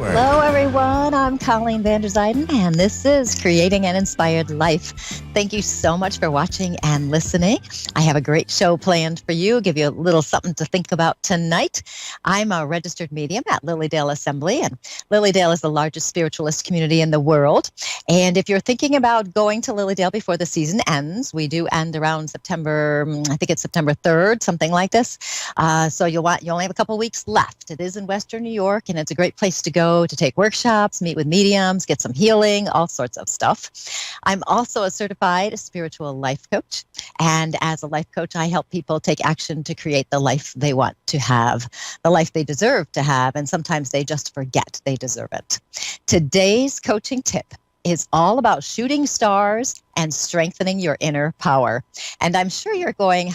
Hello, everyone. I'm Colleen Vanderzyden, and this is Creating an Inspired Life. Thank you so much for watching and listening. I have a great show planned for you, give you a little something to think about tonight. I'm a registered medium at Lilydale Assembly, and Lilydale is the largest spiritualist community in the world. And if you're thinking about going to Lilydale before the season ends, we do end around September, I think it's September 3rd, something like this. So you only have a couple weeks left. It is in Western New York, and it's a great place to go to take workshops, meet with mediums, get some healing, all sorts of stuff. I'm also a certified spiritual life coach. And as a life coach, I help people take action to create the life they want to have, the life they deserve to have. And sometimes they just forget they deserve it. Today's coaching tip is all about shooting stars and strengthening your inner power. And I'm sure you're going,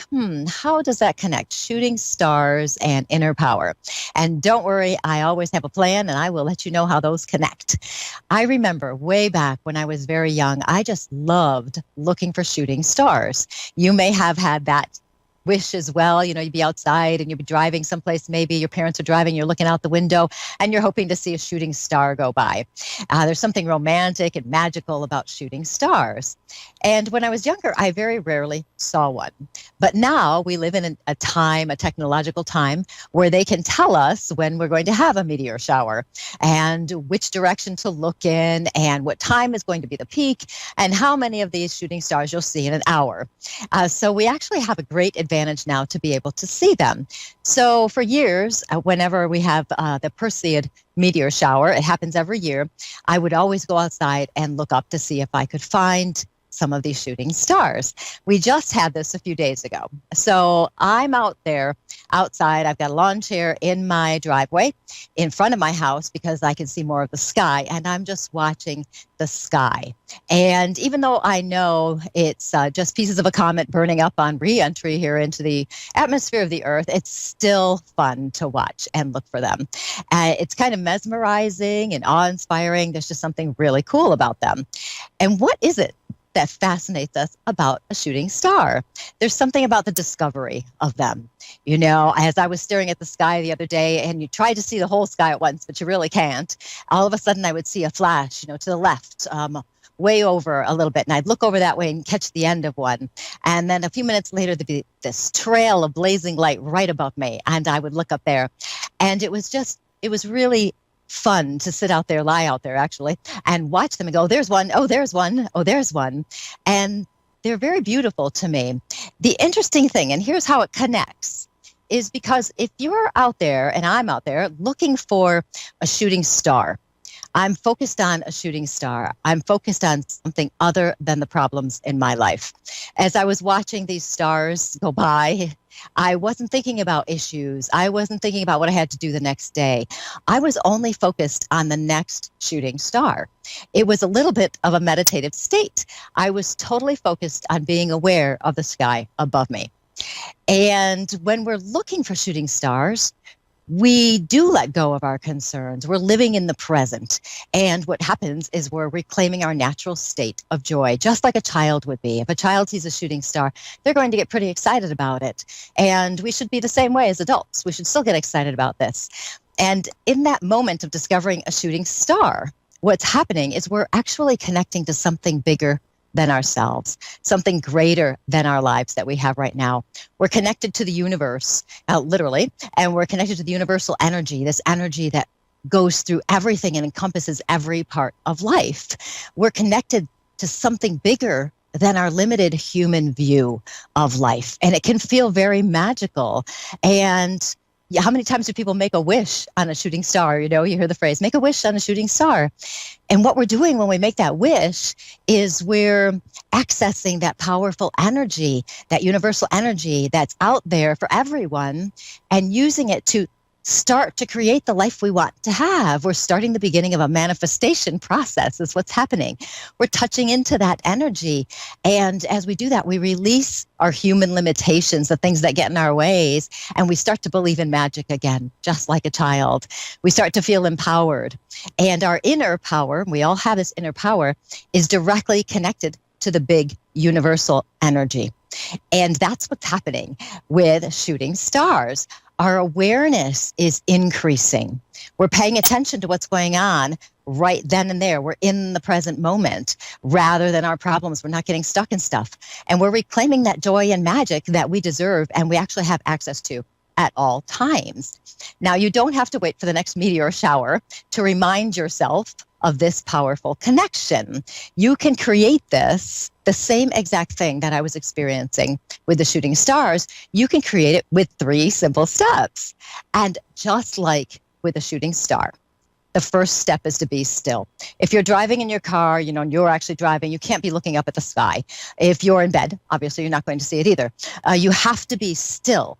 how does that connect? Shooting stars and inner power. And don't worry, I always have a plan, and I will let you know how those connect. I remember way back when I was very young, I just loved looking for shooting stars. You may have had that wish as well. You know, you'd be outside and you'd be driving someplace, maybe your parents are driving, you're looking out the window and you're hoping to see a shooting star go by. There's something romantic and magical about shooting stars. And when I was younger, I very rarely saw one. But now we live in a technological time, where they can tell us when we're going to have a meteor shower and which direction to look in and what time is going to be the peak and how many of these shooting stars you'll see in an hour. So we actually have a great advantage now to be able to see them. So for years, whenever we have the Perseid meteor shower, it happens every year, I would always go outside and look up to see if I could find some of these shooting stars. We just had this a few days ago. So I'm out there outside. I've got a lawn chair in my driveway in front of my house because I can see more of the sky, and I'm just watching the sky. And even though I know it's just pieces of a comet burning up on re-entry here into the atmosphere of the Earth, it's still fun to watch and look for them. It's kind of mesmerizing and awe-inspiring. There's just something really cool about them. And what is it that fascinates us about a shooting star? There's something about the discovery of them. You know, as I was staring at the sky the other day, and you try to see the whole sky at once, but you really can't. All of a sudden I would see a flash, to the left, way over a little bit, and I'd look over that way and catch the end of one. And then a few minutes later, there'd be this trail of blazing light right above me, and I would look up there. And it was really fun to lie out there actually, and watch them and go, there's one, oh, there's one, oh, there's one. And they're very beautiful to me. The interesting thing, and here's how it connects, is because if you're out there and I'm out there looking for a shooting star, I'm focused on a shooting star. I'm focused on something other than the problems in my life. As I was watching these stars go by, I wasn't thinking about issues. I wasn't thinking about what I had to do the next day. I was only focused on the next shooting star. It was a little bit of a meditative state. I was totally focused on being aware of the sky above me. And when we're looking for shooting stars, we do let go of our concerns. We're living in the present. And what happens is we're reclaiming our natural state of joy, just like a child would be. If a child sees a shooting star, they're going to get pretty excited about it. And we should be the same way as adults. We should still get excited about this. And in that moment of discovering a shooting star, what's happening is we're actually connecting to something bigger than ourselves, something greater than our lives that we have right now. We're connected to the universe, literally, and we're connected to the universal energy, this energy that goes through everything and encompasses every part of life. We're connected to something bigger than our limited human view of life, and it can feel very magical. And how many times do people make a wish on a shooting star? You hear the phrase, make a wish on a shooting star. And what we're doing when we make that wish is we're accessing that powerful energy, that universal energy that's out there for everyone, and using it to start to create the life we want to have. We're starting the beginning of a manifestation process is what's happening. We're touching into that energy. And as we do that, we release our human limitations, the things that get in our ways, and we start to believe in magic again, just like a child. We start to feel empowered. And our inner power, we all have this inner power, is directly connected to the big universal energy. And that's what's happening with shooting stars. our awareness is increasing. We're paying attention to what's going on right then and there. We're in the present moment rather than our problems. We're not getting stuck in stuff. And we're reclaiming that joy and magic that we deserve and we actually have access to at all times. Now, you don't have to wait for the next meteor shower to remind yourself of this powerful connection. You can create this, the same exact thing that I was experiencing with the shooting stars. You can create it with 3 simple steps. And just like with a shooting star, the first step is to be still. If you're driving in your car, and you're actually driving, you can't be looking up at the sky. If you're in bed, obviously you're not going to see it either. You have to be still.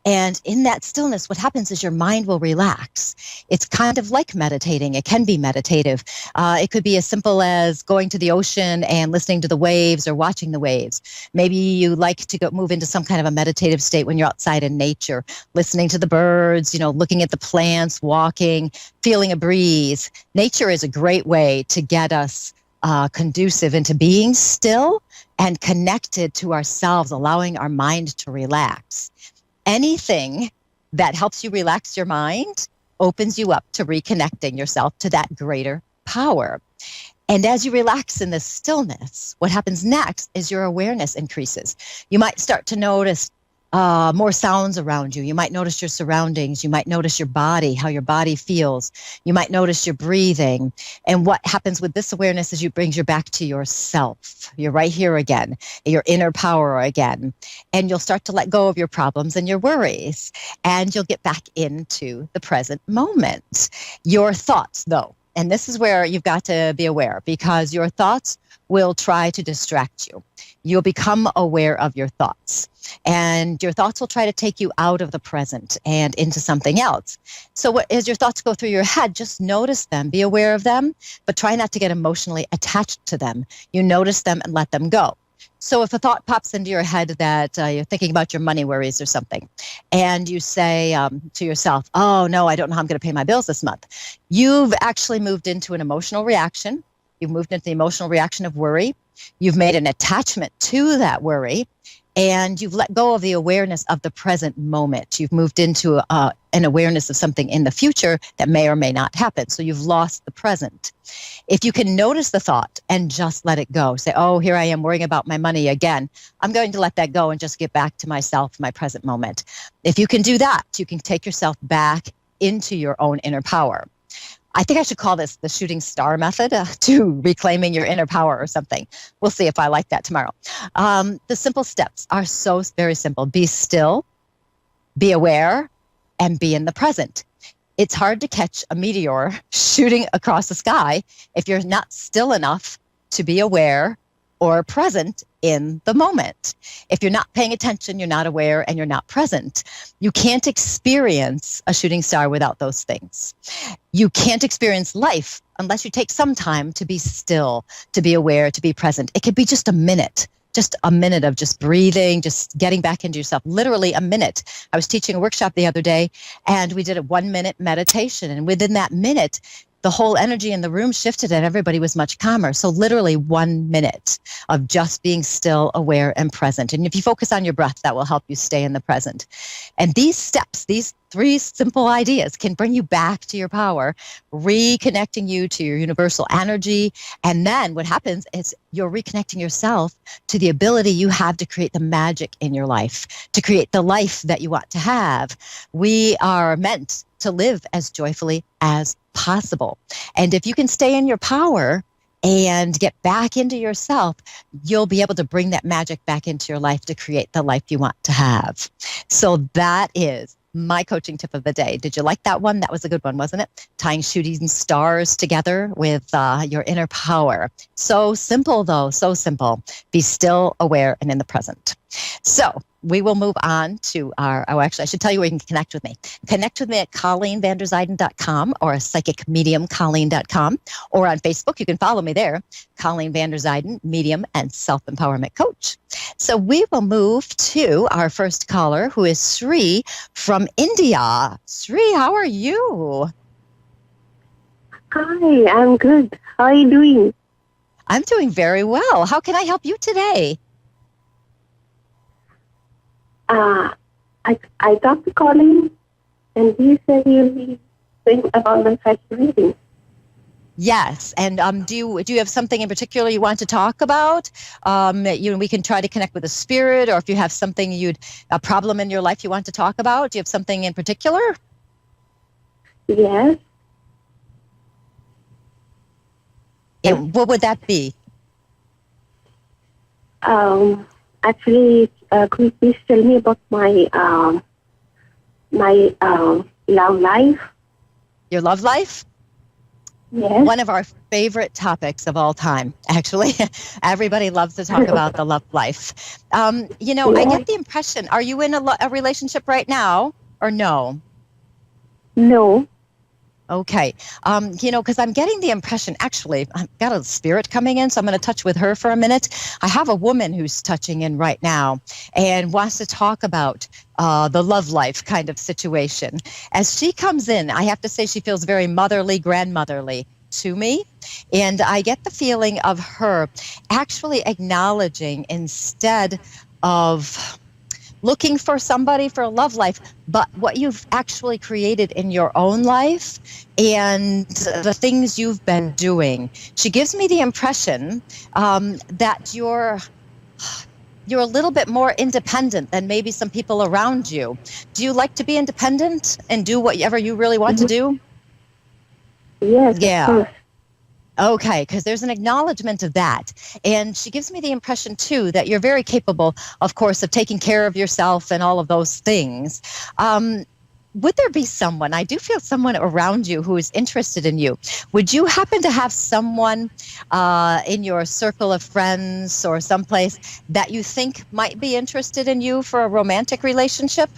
And in that stillness, what happens is your mind will relax. It's kind of like meditating. It can be meditative. It could be as simple as going to the ocean and listening to the waves or watching the waves. Maybe you like to move into some kind of a meditative state when you're outside in nature, listening to the birds, looking at the plants, walking, feeling a breeze. Nature is a great way to get us conducive into being still and connected to ourselves, allowing our mind to relax. Anything that helps you relax your mind opens you up to reconnecting yourself to that greater power. And as you relax in this stillness, what happens next is your awareness increases. You might start to notice more sounds around you. You might notice your surroundings. You might notice your body, how your body feels. You might notice your breathing. And what happens with this awareness is it brings you back to yourself. You're right here again, your inner power again. And you'll start to let go of your problems and your worries. And you'll get back into the present moment. Your thoughts, though, and this is where you've got to be aware, because your thoughts will try to distract you. You'll become aware of your thoughts, and your thoughts will try to take you out of the present and into something else. So as your thoughts go through your head, just notice them, be aware of them, but try not to get emotionally attached to them. You notice them and let them go. So if a thought pops into your head that you're thinking about your money worries or something, and you say to yourself, oh, no, I don't know how I'm going to pay my bills this month. You've actually moved into an emotional reaction. You've moved into the emotional reaction of worry. You've made an attachment to that worry, and you've let go of the awareness of the present moment. You've moved into an awareness of something in the future that may or may not happen. So you've lost the present. If you can notice the thought and just let it go, say, oh, here I am worrying about my money again. I'm going to let that go and just get back to myself, my present moment. If you can do that, you can take yourself back into your own inner power. I think I should call this the shooting star method to reclaiming your inner power or something. We'll see if I like that tomorrow. The simple steps are so very simple. Be still, be aware, and be in the present. It's hard to catch a meteor shooting across the sky if you're not still enough to be aware or present in the moment. If you're not paying attention, you're not aware, and you're not present, you can't experience a shooting star without those things. You can't experience life unless you take some time to be still, to be aware, to be present. It could be just a minute of just breathing, just getting back into yourself, literally a minute. I was teaching a workshop the other day, and we did a 1-minute meditation. And within that minute, the whole energy in the room shifted and everybody was much calmer. So literally 1 minute of just being still, aware, and present. And if you focus on your breath, that will help you stay in the present. And these steps, these 3 simple ideas can bring you back to your power, reconnecting you to your universal energy. And then what happens is you're reconnecting yourself to the ability you have to create the magic in your life, to create the life that you want to have. We are meant to live as joyfully as possible. And if you can stay in your power and get back into yourself, you'll be able to bring that magic back into your life to create the life you want to have. So that is my coaching tip of the day. Did you like that one? That was a good one, wasn't it? Tying shooting stars together with your inner power. So simple, though, so simple. Be still, aware, and in the present. So we will move on to actually, I should tell you where you can connect with me. Connect with me at ColleenVanderzyden.com or psychicmediumcolleen.com, or on Facebook. You can follow me there, Colleen Vanderzyden, Medium and Self-Empowerment Coach. So we will move to our first caller, who is Sri from India. Sri, how are you? Hi, I'm good. How are you doing? I'm doing very well. How can I help you today? I talked to Colleen And you said you'll be saying about my psychic reading. Yes, and do you have something in particular you want to talk about? We can try to connect with a spirit, or if you have something a problem in your life you want to talk about. Do you have something in particular? Yes. And what would that be? Actually, could you please tell me about my love life? Your love life? Yes. One of our favorite topics of all time, actually. Everybody loves to talk about the love life. I get the impression, are you in a relationship right now or no? No. Okay. Because I'm getting the impression, actually, I've got a spirit coming in, so I'm going to touch with her for a minute. I have a woman who's touching in right now and wants to talk about the love life kind of situation. As she comes in, I have to say she feels very motherly, grandmotherly to me. And I get the feeling of her actually acknowledging, instead of looking for somebody for a love life, but what you've actually created in your own life and the things you've been doing. She gives me the impression that you're a little bit more independent than maybe some people around you. Do you like to be independent and do whatever you really want to do? Yes, Yeah. of course. Okay, because there's an acknowledgement of that. And she gives me the impression, too, that you're very capable, of course, of taking care of yourself and all of those things. Would there be someone, I do feel someone around you who is interested in you. Would you happen to have someone in your circle of friends or someplace that you think might be interested in you for a romantic relationship?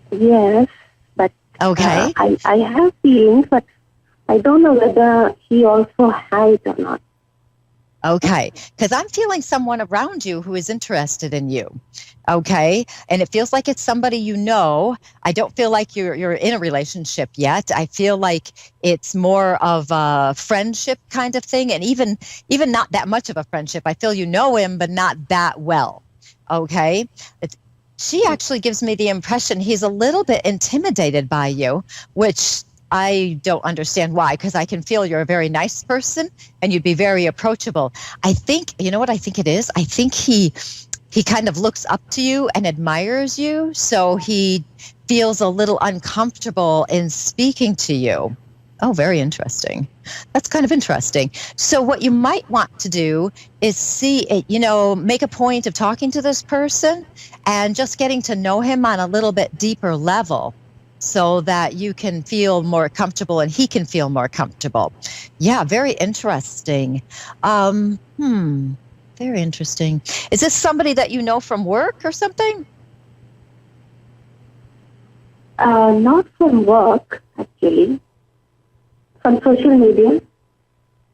Yes, but Okay. I have feelings, but I don't know whether he also has or not. Okay, because I'm feeling someone around you who is interested in you. Okay, and it feels like it's somebody you know. I don't feel like you're in a relationship yet. I feel like it's more of a friendship kind of thing, and even not that much of a friendship. I feel you know him, but not that well. Okay, she actually gives me the impression he's a little bit intimidated by you, which I don't understand why, because I can feel you're a very nice person and you'd be very approachable. I think, you know what I think it is? I think he kind of looks up to you and admires you, so he feels a little uncomfortable in speaking to you. Oh, very interesting. That's kind of interesting. So what you might want to do is make a point of talking to this person and just getting to know him on a little bit deeper level, so that you can feel more comfortable and he can feel more comfortable. Yeah, very interesting. Very interesting. Is this somebody that you know from work or something? Not from work, actually. From social media.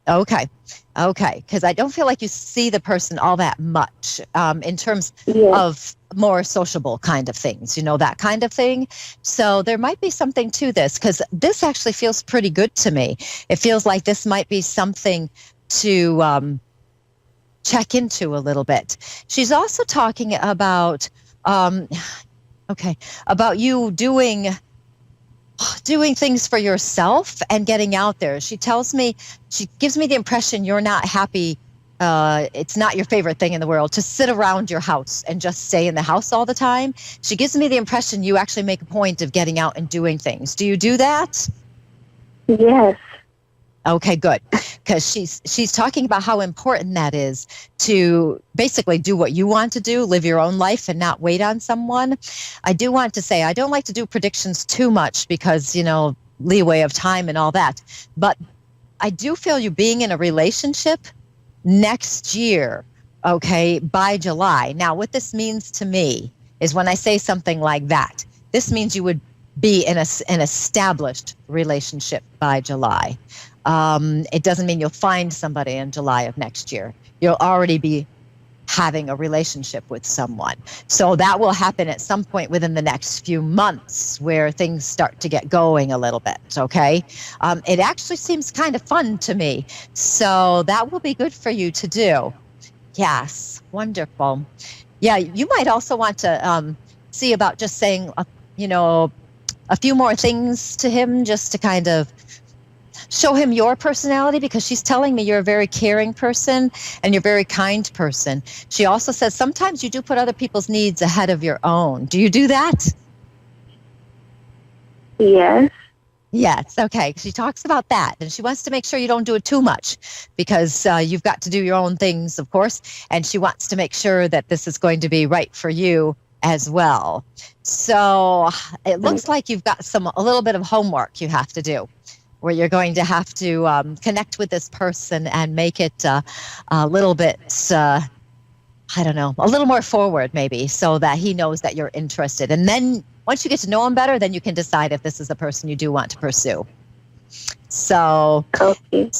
Okay, because I don't feel like you see the person all that much in terms of more sociable kind of things, that kind of thing. So there might be something to this, because this actually feels pretty good to me. It feels like this might be something to check into a little bit. She's also talking about, about you doing things for yourself and getting out there. She gives me the impression you're not happy. It's not your favorite thing in the world to sit around your house and just stay in the house all the time. She gives me the impression you actually make a point of getting out and doing things. Do you do that? Yes. Okay, good. Because she's talking about how important that is to basically do what you want to do, live your own life and not wait on someone. I do want to say I don't like to do predictions too much because, leeway of time and all that. But I do feel you being in a relationship next year, okay, by July. Now, what this means to me is when I say something like that, this means you would be in an established relationship by July. It doesn't mean you'll find somebody in July of next year. You'll already be having a relationship with someone. So that will happen at some point within the next few months where things start to get going a little bit, okay? It actually seems kind of fun to me. So that will be good for you to do. Yes, wonderful. Yeah, you might also want to see about just saying a few more things to him just to kind of show him your personality, because she's telling me you're a very caring person and you're a very kind person. She also says sometimes you do put other people's needs ahead of your own. Do you do that? Yes. Yes. Okay. She talks about that, and she wants to make sure you don't do it too much, because you've got to do your own things, of course, and she wants to make sure that this is going to be right for you as well. So it looks like you've got a little bit of homework you have to do, where you're going to have to connect with this person and make it a little bit, I don't know, a little more forward maybe, so that he knows that you're interested. And then once you get to know him better, then you can decide if this is the person you do want to pursue. So, Okay.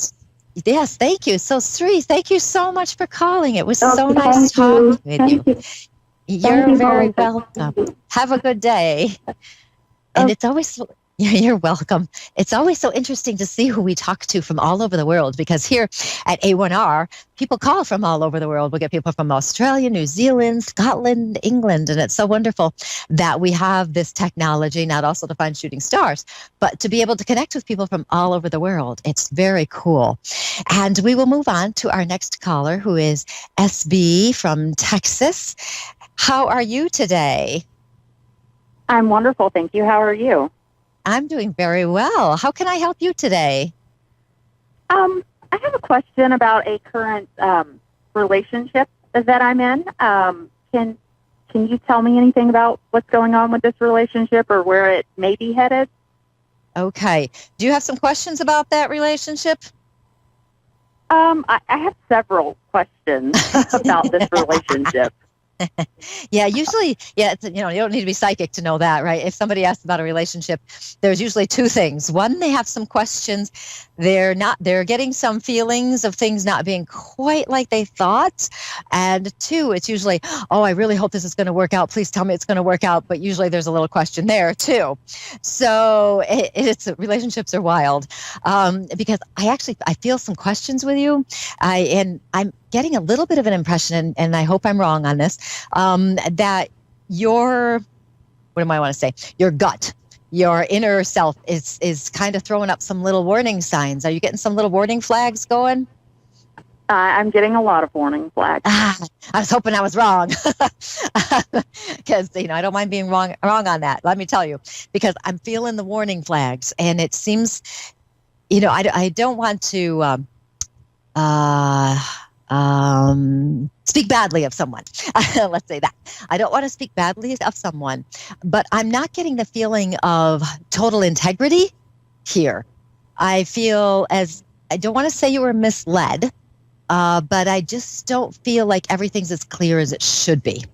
yes, thank you. So, Sri, thank you so much for calling. It was so Okay, nice talking with you. You're you very very much. welcome. Have a good day. And it's always, yeah, you're welcome. It's always so interesting to see who we talk to from all over the world, because here at A1R, people call from all over the world. We get people from Australia, New Zealand, Scotland, England, and it's so wonderful that we have this technology, not also to find shooting stars, but to be able to connect with people from all over the world. It's very cool. And we will move on to our next caller, who is SB from Texas. How are you today? I'm wonderful, thank you. How are you? I'm doing very well. How can I help you today? I have a question about a current relationship that I'm in. Can you tell me anything about what's going on with this relationship or where it may be headed? Okay. Do you have some questions about that relationship? I have several questions about this relationship. Yeah, usually, you don't need to be psychic to know that, right? If somebody asks about a relationship, there's usually two things. One, they have some questions. They're getting some feelings of things not being quite like they thought. And two, it's usually, oh, I really hope this is going to work out. Please tell me it's going to work out. But usually there's a little question there too. So relationships are wild, because I feel some questions with you. I'm getting a little bit of an impression, and I hope I'm wrong on this, that your gut, your inner self is kind of throwing up some little warning signs. Are you getting some little warning flags going? I'm getting a lot of warning flags. I was hoping I was wrong, because I don't mind being wrong on that. Let me tell you, because I'm feeling the warning flags, and it seems, I don't want to speak badly of someone. Let's say that. I don't want to speak badly of someone, but I'm not getting the feeling of total integrity here. I feel I don't want to say you were misled, but I just don't feel like everything's as clear as it should be.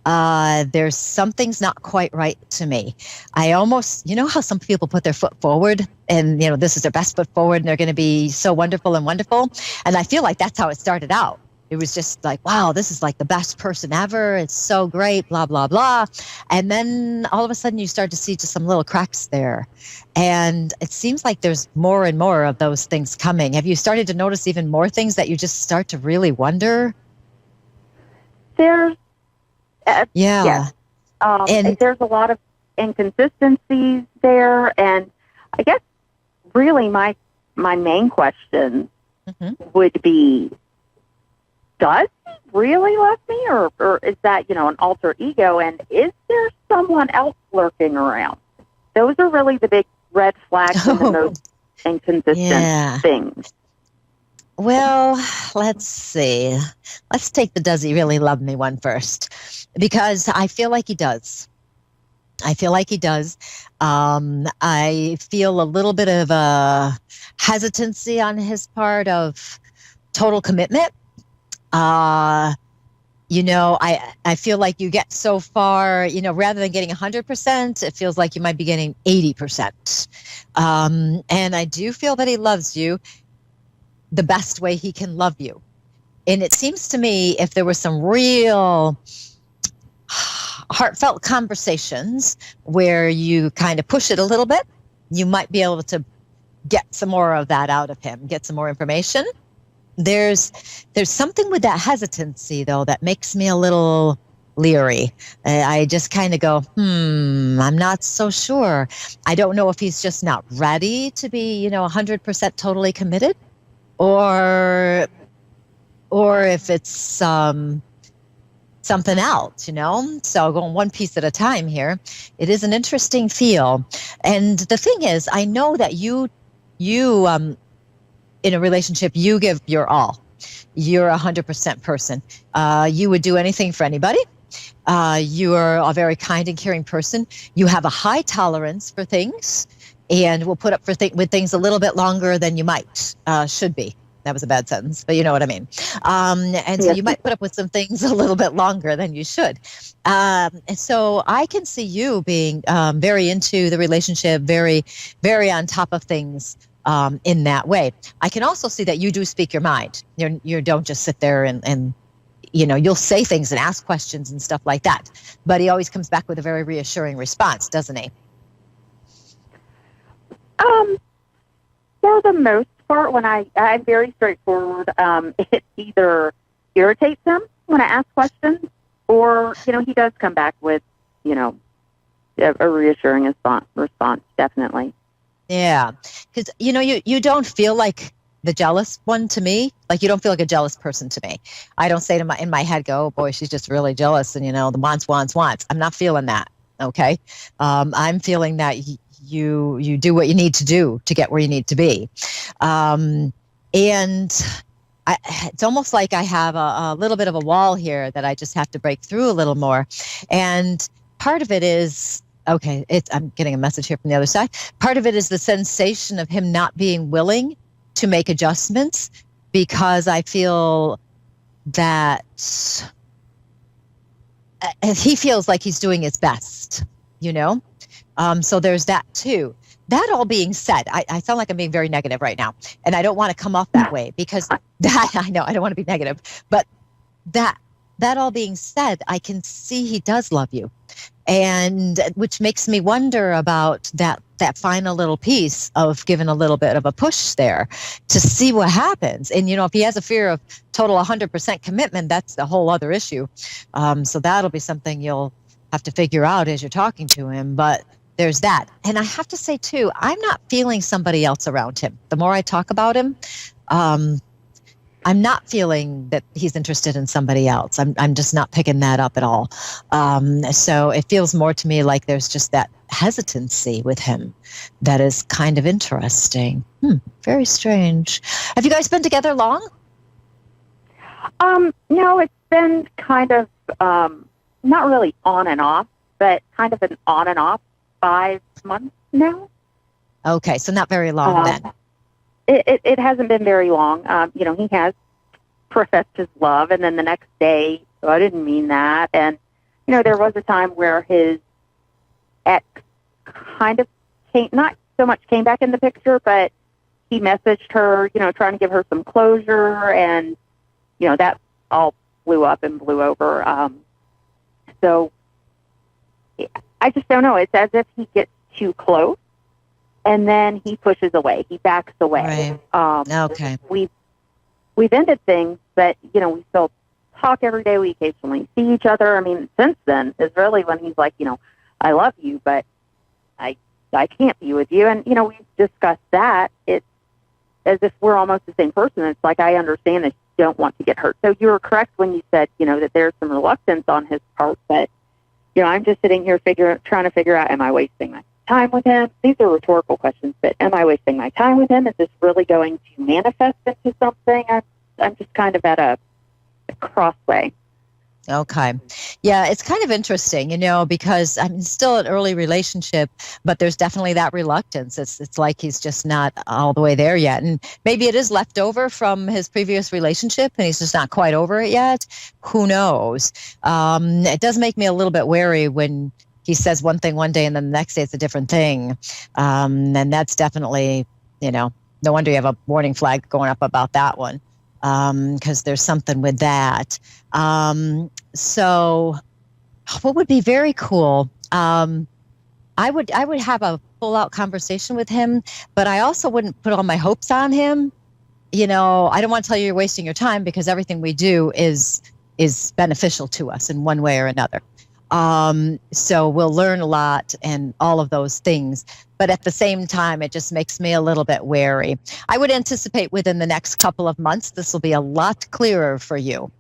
There's something's not quite right to me. I almost, how some people put their foot forward and, this is their best foot forward and they're going to be so wonderful and wonderful. And I feel like that's how it started out. It was just like, wow, this is like the best person ever. It's so great, blah, blah, blah. And then all of a sudden you start to see just some little cracks there. And it seems like there's more and more of those things coming. Have you started to notice even more things that you just start to really wonder? There's Yeah. and there's a lot of inconsistencies there, and I guess really my main question would be, does he really love me, or is that an alter ego, and is there someone else lurking around? Those are really the big red flags and the most inconsistent things. Well, let's see. Let's take the does he really love me one first, because I feel like he does. I feel a little bit of a hesitancy on his part of total commitment. I feel like you get so far, rather than getting 100%, it feels like you might be getting 80%. And I do feel that he loves you the best way he can love you. And it seems to me if there were some real heartfelt conversations where you kind of push it a little bit, you might be able to get some more of that out of him, get some more information. There's something with that hesitancy, though, that makes me a little leery. I just kind of go, I'm not so sure. I don't know if he's just not ready to be, 100% totally committed, or if it's something else, So going one piece at a time here. It is an interesting feel. And the thing is, I know that you in a relationship, you give your all. You're 100% person. You would do anything for anybody. You are a very kind and caring person. You have a high tolerance for things, and will put up with things a little bit longer than you might should be. That was a bad sentence, but you know what I mean. And so you might put up with some things a little bit longer than you should. And so I can see you being very into the relationship, very, very on top of things in that way. I can also see that you do speak your mind. You don't just sit there and you'll say things and ask questions and stuff like that. But he always comes back with a very reassuring response, doesn't he? For the most part, when I'm very straightforward, it either irritates him when I ask questions, or, he does come back with, a reassuring response, definitely. Yeah. Because, you don't feel like the jealous one to me. Like, you don't feel like a jealous person to me. I don't say in my head, go, oh boy, she's just really jealous. And, the wants. I'm not feeling that. Okay. I'm feeling that you do what you need to do to get where you need to be. And it's almost like I have a little bit of a wall here that I just have to break through a little more. And part of it is, okay, I'm getting a message here from the other side. Part of it is the sensation of him not being willing to make adjustments, because I feel that he feels like he's doing his best, So there's that too. That all being said, I sound like I'm being very negative right now, and I don't want to come off that way, because I know I don't want to be negative, but that all being said, I can see he does love you, and which makes me wonder about that final little piece of giving a little bit of a push there to see what happens. And, if he has a fear of total 100% commitment, that's a whole other issue. So that'll be something you'll have to figure out as you're talking to him. But there's that. And I have to say, too, I'm not feeling somebody else around him. The more I talk about him, I'm not feeling that he's interested in somebody else. I'm just not picking that up at all. So it feels more to me like there's just that hesitancy with him that is kind of interesting. Very strange. Have you guys been together long? No, it's been kind of not really on and off, but kind of an on and off 5 months now. Okay, so not very long then. It hasn't been very long. He has professed his love, and then the next day, so I didn't mean that. And, there was a time where his ex kind of not so much came back in the picture, but he messaged her, trying to give her some closure, and, that all blew up and blew over. So I just don't know. It's as if he gets too close, and then he pushes away. He backs away. Right. Okay. We've ended things, but, we still talk every day. We occasionally see each other. I mean, since then is really when he's like, I love you, but I can't be with you. And, we've discussed that. It's as if we're almost the same person. It's like, I understand that you don't want to get hurt. So you were correct when you said, that there's some reluctance on his part, but, I'm just sitting here trying to figure out, am I wasting my time with him? These are rhetorical questions, but am I wasting my time with him? Is this really going to manifest into something? I'm just kind of at a crossway. Okay. Yeah, it's kind of interesting, because I'm still an early relationship, but there's definitely that reluctance. It's like he's just not all the way there yet. And maybe it is left over from his previous relationship and he's just not quite over it yet. Who knows? It does make me a little bit wary when he says one thing one day and then the next day it's a different thing. And that's definitely, no wonder you have a warning flag going up about that one. Because there's something with that. So what would be very cool, I would have a full out conversation with him, but I also wouldn't put all my hopes on him. I don't want to tell you you're wasting your time, because everything we do is is beneficial to us in one way or another. So we'll learn a lot and all of those things. But at the same time, it just makes me a little bit wary. I would anticipate within the next couple of months, this will be a lot clearer for you.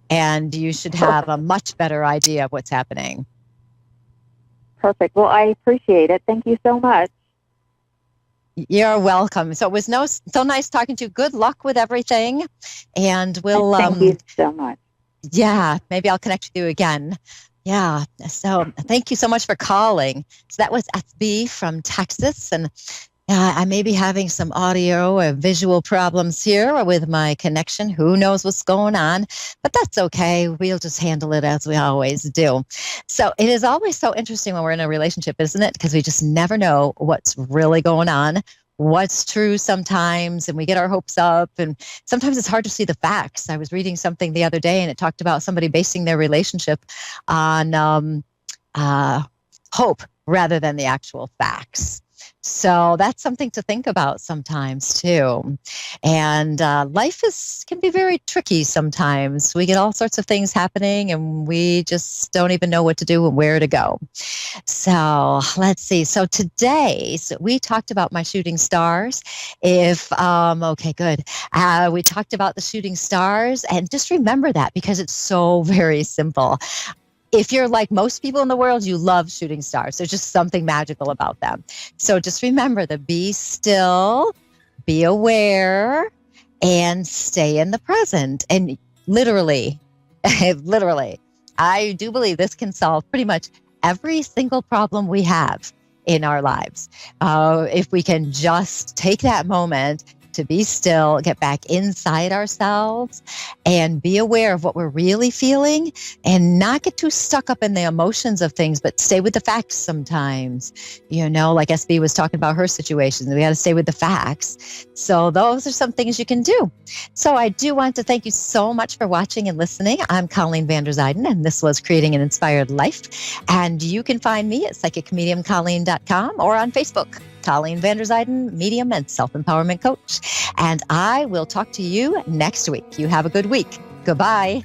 And you should have a much better idea of what's happening. Perfect. Well, I appreciate it. Thank you so much. You're welcome. So it was so nice talking to you. Good luck with everything. And we'll... Thank you so much. Yeah, maybe I'll connect with you again. Yeah. So thank you so much for calling. So that was SB from Texas. And I may be having some audio or visual problems here with my connection. Who knows what's going on? But that's okay. We'll just handle it as we always do. So it is always so interesting when we're in a relationship, isn't it? Because we just never know what's really going on, what's true sometimes, and we get our hopes up. And sometimes it's hard to see the facts. I was reading something the other day, and it talked about somebody basing their relationship on hope rather than the actual facts. So that's something to think about sometimes too. And life can be very tricky sometimes. We get all sorts of things happening and we just don't even know what to do and where to go. So let's see. So today, we talked about my shooting stars. Okay, good. We talked about the shooting stars, and just remember that because it's so very simple. If you're like most people in the world, you love shooting stars. There's just something magical about them. So just remember to be still, be aware, and stay in the present. And literally, I do believe this can solve pretty much every single problem we have in our lives. If we can just take that moment to be still, get back inside ourselves and be aware of what we're really feeling and not get too stuck up in the emotions of things, but stay with the facts sometimes. Like SB was talking about her situation, we got to stay with the facts. So those are some things you can do. So I do want to thank you so much for watching and listening. I'm Colleen Vanderzyden, and this was Creating an Inspired Life. And you can find me at psychicmediumcolleen.com or on Facebook. Colleen Vanderzyden, medium and self-empowerment coach. And I will talk to you next week. You have a good week. Goodbye.